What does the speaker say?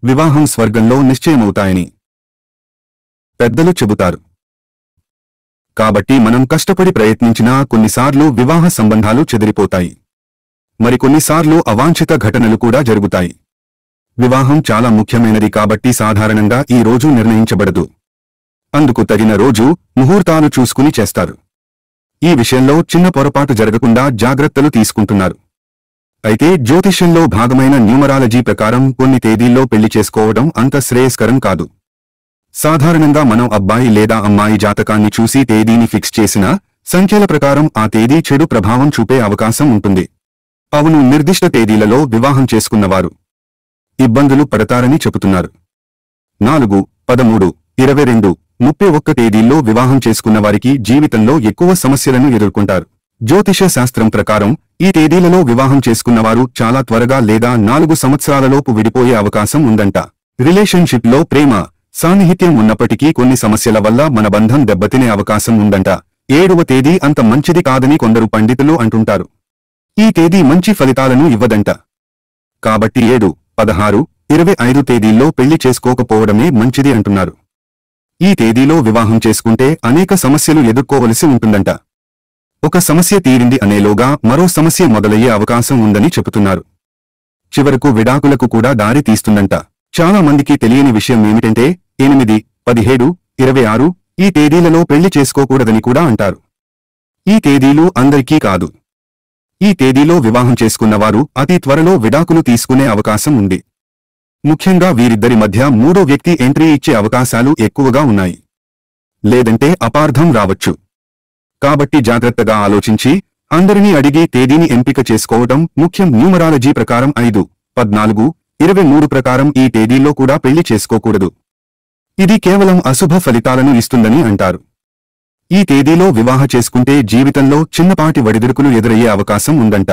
వివాహం స్వర్గంలో నిశ్చయమవుతాయని పెద్దలు చెబుతారు. కాబట్టి మనం కష్టపడి ప్రయత్నించినా కొన్నిసార్లు వివాహ సంబంధాలు చెదిరిపోతాయి. మరికొన్నిసార్లు అవాంఛిత ఘటనలు కూడా జరుగుతాయి. వివాహం చాలా ముఖ్యమైనది కాబట్టి సాధారణంగా ఈ రోజు నిర్ణయించబడదు. అందుకు తగిన రోజు, ముహూర్తాలు చూసుకుని చేస్తారు. ఈ విషయంలో చిన్న పొరపాటు జరగకుండా జాగ్రత్తలు తీసుకుంటున్నారు. అయితే జ్యోతిష్యంలో భాగమైన న్యూమరాలజీ ప్రకారం కొన్ని తేదీల్లో పెళ్లి చేసుకోవడం అంత శ్రేయస్కరం కాదు. సాధారణంగా మనం అబ్బాయి లేదా అమ్మాయి జాతకాన్ని చూసి తేదీని ఫిక్స్ చేసినా సంఖ్యల ప్రకారం ఆ తేదీ చెడు ప్రభావం చూపే అవకాశం ఉంటుంది. అవును, నిర్దిష్ట తేదీలలో వివాహం చేసుకున్నవారు ఇబ్బందులు పడతారని చెబుతున్నారు. 4, 13, 22, 31 తేదీల్లో వివాహం చేసుకున్నవారికి జీవితంలో ఎక్కువ సమస్యలను ఎదుర్కొంటారు. జ్యోతిష శాస్త్రం ప్రకారం ఈ తేదీలలో వివాహం చేసుకున్నవారు చాలా త్వరగా లేదా 4 సంవత్సరాలలోపు విడిపోయే అవకాశం ఉందంట. రిలేషన్షిప్లో ప్రేమ, సాన్నిహిత్యం ఉన్నప్పటికీ కొన్ని సమస్యల వల్ల మన బంధం దెబ్బతినే అవకాశం ఉందంట. 7వ తేదీ అంత మంచిది కాదని కొందరు పండితులు అంటుంటారు. ఈ తేదీ మంచి ఫలితాలను ఇవ్వదంట. కాబట్టి 7, 16, 25 తేదీల్లో పెళ్లి చేసుకోకపోవడమే మంచిది అంటున్నారు. ఈ తేదీలో వివాహం చేసుకుంటే అనేక సమస్యలు ఎదుర్కోవలసి ఉంటుందంట. ఒక సమస్య తీరింది అనేలోగా మరో సమస్య మొదలయ్యే అవకాశం ఉందని చెబుతున్నారు. చివరకు విడాకులకు కూడా దారి తీస్తుందంట. చాలా మందికి తెలియని విషయం ఏమిటంటే 8, 17, 26 ఈ తేదీలలో పెళ్లి చేసుకోకూడదని కూడా అంటారు. ఈ తేదీలు అందరికీ కాదు. ఈ తేదీలో వివాహం చేసుకున్నవారు అతి త్వరలో విడాకులు తీసుకునే అవకాశం ఉంది. ముఖ్యంగా వీరిద్దరి మధ్య మూడో వ్యక్తి ఎంట్రీ ఇచ్చే అవకాశాలు ఎక్కువగా ఉన్నాయి. లేదంటే అపార్థం రావచ్చు. కాబట్టి జాగ్రత్తగా ఆలోచించి అందరినీ అడిగి తేదీని ఎంపిక చేసుకోవడం ముఖ్యం. న్యూమరాలజీ ప్రకారం 5, 14, 23 ప్రకారం ఈ తేదీల్లో కూడా పెళ్లి చేసుకోకూడదు. ఇది కేవలం అశుభ ఫలితాలను ఇస్తుందని అంటారు. ఈ తేదీలో వివాహ చేసుకుంటే జీవితంలో చిన్నపాటి ఒడిదుడుకులు ఎదురయ్యే అవకాశం ఉందంట.